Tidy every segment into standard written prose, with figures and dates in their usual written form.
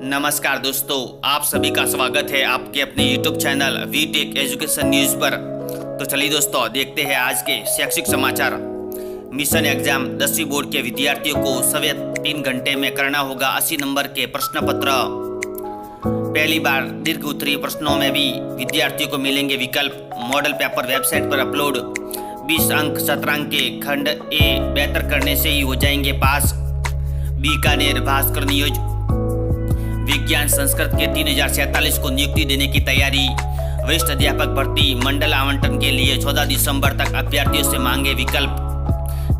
नमस्कार दोस्तों, आप सभी का स्वागत है आपके अपने YouTube channel Vtech education news पर। तो चलिए दोस्तों, देखते हैं आज के शैक्षिक समाचार। मिशन एग्जाम 10वीं बोर्ड के विद्यार्थियों को सवे 3 घंटे में करना होगा 80 नंबर के प्रश्न पत्र। पहली बार दीर्घ उत्तरीय प्रश्नों में भी विद्यार्थियों को मिलेंगे विकल्प। मॉडल पेपर वेबसाइट पर अपलोड। 20 अंक शतरंग के खंड ए बेहतर करने से ही हो जाएंगे पास। बीकानेर भास्कर न्यूज। विज्ञान संस्कृत के 3047 को नियुक्ति देने की तैयारी। वरिष्ठ अध्यापक भर्ती मंडल आवंटन के लिए 14 दिसंबर तक अभ्यर्थियों से मांगे विकल्प।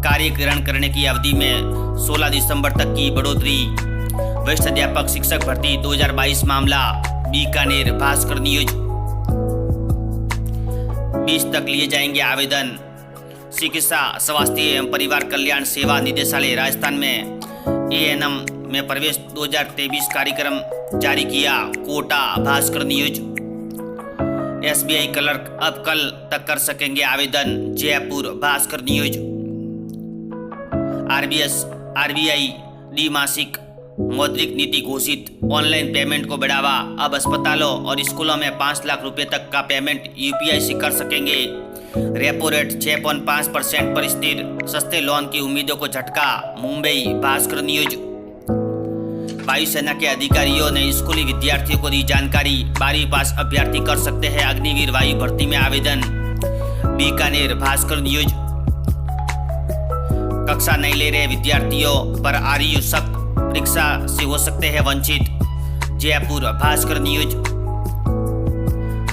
कार्य ग्रहण करने की अवधि में 16 दिसंबर तक की बढ़ोतरी। वरिष्ठ अध्यापक शिक्षक भर्ती 2022 मामला। बीकानेर भास्कर न्यूज। 20 तक लिए जाएंगे आवेदन। चिकित्सा स्वास्थ्य एवं परिवार कल्याण सेवा निदेशालय राजस्थान में ANM में प्रवेश 2023 कार्यक्रम जारी किया। Kota Bhaskar news. SBI clerk अब कल तक कर सकेंगे आवेदन। जयपुर भास्कर न्यूज। RBI द्विमासिक मौद्रिक नीति घोषित। ऑनलाइन पेमेंट को बढ़ावा। अब अस्पतालों और स्कूलों में 5 लाख रुपए तक का पेमेंट UPI से कर सकेंगे। रेपो रेट 6.5% पर स्थिर। सस्ते लोन की उम्मीदों को झटका। मुंबई भास्कर न्यूज। वायुसेना के अधिकारियों ने स्कूली विद्यार्थियों को दी जानकारी। 12वीं पास अभ्यर्थी कर सकते हैं अग्निवीर वायु भर्ती में आवेदन। बीकानेर भास्कर न्यूज। कक्षा नहीं ले रहे विद्यार्थियों पर RU सख्त। परीक्षा से हो सकते हैं वंचित। जयपुर भास्कर न्यूज।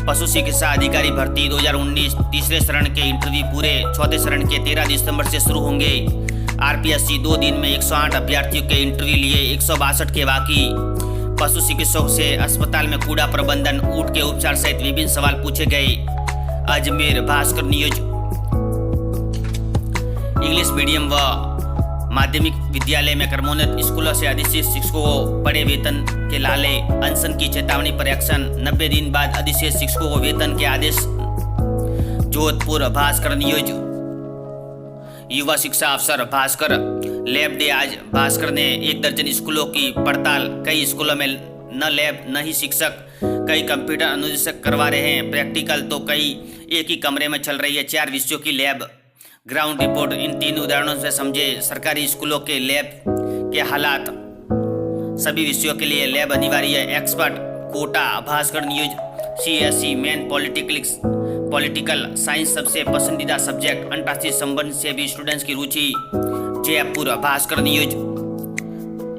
पशु चिकित्सा अधिकारी भर्ती 2019 तीसरे चरण के इंटरव्यू पूरे। चौथे चरण के 13 दिसंबर से शुरू होंगे। RPSC 2 दिन में 108 अभ्यर्थियों के इंटरव्यू लिए, 162 के बाकी। पशु चिकित्सक से अस्पताल में कूड़ा प्रबंधन, ऊंट के उपचार सहित विभिन्न सवाल पूछे गए। Ajmer Bhaskar news. English medium व माध्यमिक विद्यालय में क्रमोन्नत स्कूलों से अधिशेष शिक्षकों को बड़े वेतन के लाले। अनशन की चेतावनी पर एक्शन। 90 दिन बाद अधिशेष शिक्षकों को वेतन के आदेश। जोधपुर भास्कर न्यूज। युवा शिक्षा अफसर भास्कर लैब डे आज। भास्कर ने 1 दर्जन स्कूलों की पड़ताल। कई स्कूलों में न लैब न ही शिक्षक। कई कंप्यूटर अनुदेशक करवा रहे हैं प्रैक्टिकल, तो कई एक ही कमरे में चल रही है 4 विषयों की लैब। Ground report. इन 3 उदाहरणों से समझे सरकारी स्कूलों के लैब के हालात। सभी विषयों के लिए लैब अनिवार्य है। Expert. Kota Bhaskar news. CSE main political science सबसे पसंदीदा सब्जेक्ट। अंतर्राष्ट्रीय संबंध से भी स्टूडेंट्स की रुचि। जयपुर भास्कर न्यूज।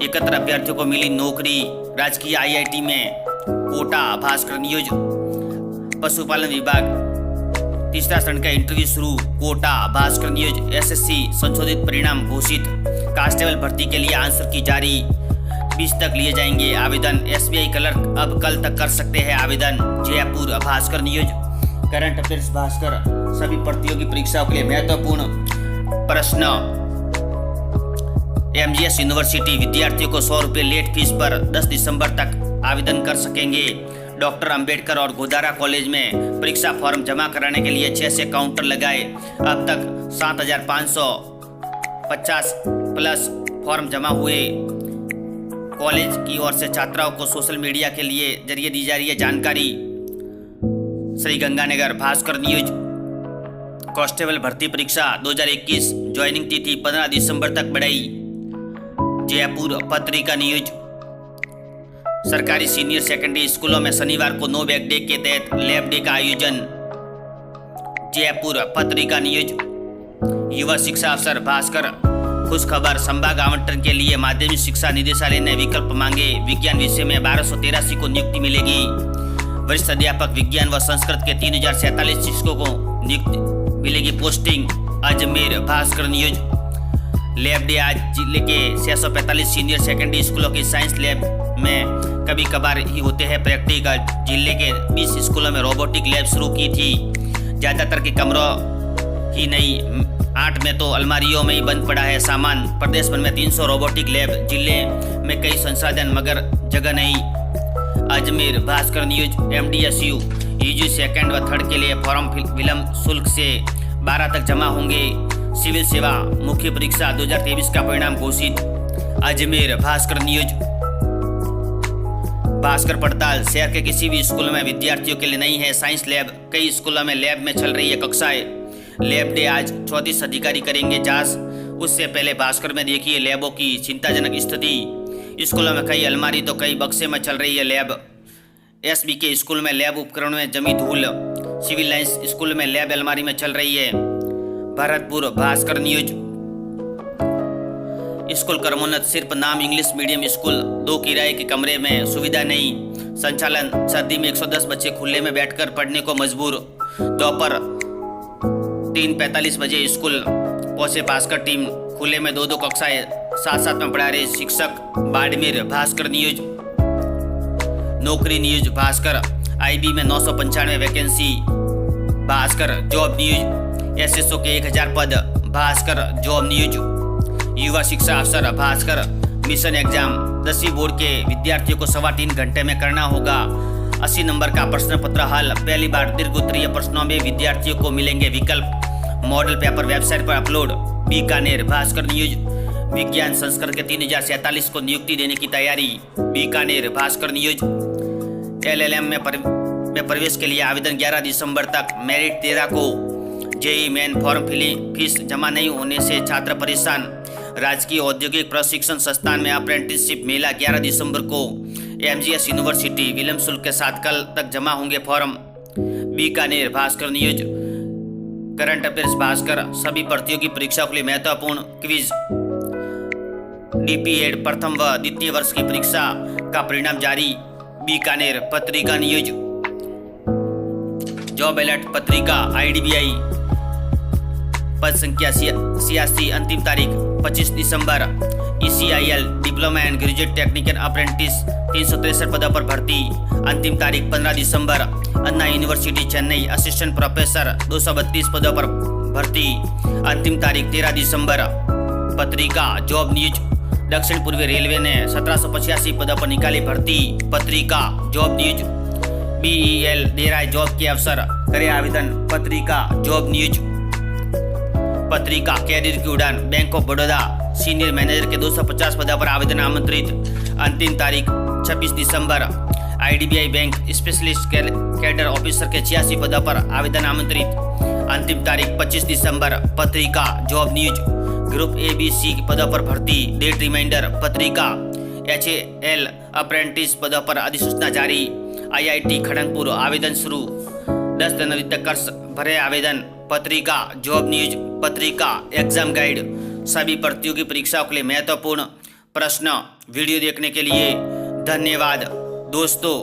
71 अभ्यर्थियों को मिली नौकरी राजकीय IIT में। कोटा भास्कर न्यूज। पशुपालन विभाग तीसरा चरण का इंटरव्यू शुरू। कोटा भास्कर न्यूज। SSC संशोधित परिणाम घोषित। कांस्टेबल भर्ती के लिए आंसर की जारी। 20 तक लिए जाएंगे आवेदन। SBI क्लर्क अब कल तक कर सकते हैं आवेदन। Jaipur Bhaskar news. Current affairs Bhaskar. सभी प्रतियोगी परीक्षाओं के लिए महत्वपूर्ण प्रश्न। MGS यूनिवर्सिटी विद्यार्थियों को 100 रुपये लेट फीस पर 10 दिसंबर तक आवेदन कर सकेंगे। डॉक्टर अंबेडकर और गोदारा कॉलेज में परीक्षा फॉर्म जमा कराने के लिए 6 से काउंटर लगाए। अब तक 7550 प्लस फॉर्म जमा हुए। कॉलेज की ओर से छात्राओं को सोशल मीडिया के लिए जरिए दी जा रही है जानकारी। श्री गंगानगर भास्कर न्यूज। कांस्टेबल भर्ती परीक्षा 2021 ज्वाइनिंग तिथि 15 दिसंबर तक बढ़ाई। जयपुर पत्रिका न्यूज। सरकारी सीनियर सेकेंडरी स्कूलों में शनिवार को नो बैग डे के तहत लैब डे का आयोजन। जयपुर पत्रिका न्यूज। युवा शिक्षा अफसर भास्कर खुश खबर। संभाग आवंटन के लिए माध्यमिक शिक्षा निदेशालय ने विकल्प मांगे। विज्ञान विषय में 1283 को नियुक्ति मिलेगी। वरिष्ठ अध्यापक विज्ञान व संस्कृत के 3047 शिक्षकों को नियुक्ति मिलेगी posting. Ajmer Bhaskar news. Lab day आज जिले के 645 सीनियर सेकेंडरी स्कूलों की साइंस लैब में कभी कभार ही होते हैं प्रैक्टिकल। जिले के 20 स्कूलों में रोबोटिक लैब शुरू की थी। ज़्यादातर के कमरों ही नहीं, 8 में तो अलमारियों में ही बंद पड़ा है सामान। प्रदेश भर में 300 रोबोटिक लैब। जिले में कई संसाधन मगर जगह नहीं। Ajmer Bhaskar news. MDSU UG second व थर्ड के लिए फॉर्म विलम्ब शुल्क से 12 तक जमा होंगे। सिविल सेवा मुख्य परीक्षा 2023 का परिणाम घोषित। अजमेर भास्कर न्यूज। भास्कर पड़ताल शहर के किसी भी स्कूल में विद्यार्थियों के लिए नहीं है साइंस लैब। कई स्कूलों में लैब में चल रही है कक्षाएं। लैब डे आज 34 अधिकारी करेंगे जांच। उससे पहले भास्कर में देखिए लैबों की चिंताजनक स्थिति। स्कूलों में कई अलमारी तो कई बक्से में चल रही है लैब। एसबी के स्कूल में लैब उपकरण में जमी धूल। सिविल लाइंस स्कूल में लैब अलमारी में चल रही है। भरतपुर भास्कर न्यूज। स्कूल क्रमोन्नत सिर्फ नाम इंग्लिश मीडियम स्कूल, 2 किराए के कमरे में सुविधा नहीं। संचालन सर्दी में 110 बच्चे खुले में बैठकर पढ़ने को मजबूर। दोपहर 3:45 बजे स्कूल पहुंचे भास्कर टीम। खुले में 2-2 कक्षाएं साथ में पढ़ा रहे शिक्षक। बाड़मेर भास्कर न्यूज। नौकरी न्यूज भास्कर। आईबी में 995 vacancy. Bhaskar job news. SSO के 1000 पद। Bhaskar job news. युवा शिक्षा अफसर भास्कर मिशन एग्जाम। 10वीं बोर्ड के विद्यार्थियों को 3.25 घंटे में करना होगा। 80 नंबर का प्रश्न पत्र हल। पहली बार दीर्घ उत्तरीय प्रश्नों में विद्यार्थियों को मिलेंगे विकल्प। मॉडल पेपर वेबसाइट पर अपलोड। बीकानेर भास्कर न्यूज। विज्ञान संस्करण के 3047 को नियुक्ति देने की तैयारी। बीकानेर भास्कर न्यूज। LLM में प्रवेश के लिए आवेदन 11 दिसंबर तक। मेरिट 13 को। JEE main form filling fee जमा नहीं होने से छात्र परेशान। राजकीय औद्योगिक प्रशिक्षण संस्थान में अप्रेंटिसशिप मेला 11 दिसंबर को। MGS यूनिवर्सिटी विलंब शुल्क के साथ कल तक जमा होंगे form. Bikaner Bhaskar news. Current affairs Bhaskar. सभी प्रतियोगी परीक्षाओं के लिए महत्वपूर्ण क्विज। DPED प्रथम व द्वितीय वर्ष की परीक्षा का परिणाम जारी। बीकानेर पत्रिका न्यूज। जॉब अलर्ट पत्रिका। IDBI पद संख्या 86 अंतिम तारीख 25 दिसंबर। ECIL diploma and graduate technical apprentice 363 पदों पर भर्ती। अंतिम तारीख 15 दिसंबर। अन्ना यूनिवर्सिटी चेन्नई असिस्टेंट प्रोफेसर 232 पदों पर भर्ती। अंतिम तारीख 13 दिसंबर। पत्रिका जॉब न्यूज। दक्षिण पूर्वी रेलवे ने 1785 पदों पर निकाली भर्ती। पत्रिका जॉब न्यूज। BEL दे रहा है जॉब के अवसर, करे आवेदन। पत्रिका जॉब न्यूज। पत्रिका कैरियर की उड़ान। Bank of Baroda senior manager के 250 पदों पर आवेदन आमंत्रित। अंतिम तारीख 26 दिसंबर। IDBI bank specialist cadre officer के 86 पदों पर आवेदन आमंत्रित। अंतिम तारीख 25 दिसंबर। पत्रिका जॉब न्यूज। ग्रुप ABC पदों पर भर्ती। Date reminder. Patrika HAL apprentice पदों पर अधिसूचना जारी। IIT खड़गपुर आवेदन शुरू। 10 जनवरी तक कर भरे आवेदन। पत्रिका जॉब न्यूज। पत्रिका एग्जाम गाइड। सभी प्रतियोगी परीक्षाओं के लिए महत्वपूर्ण प्रश्न। वीडियो देखने के लिए धन्यवाद दोस्तों।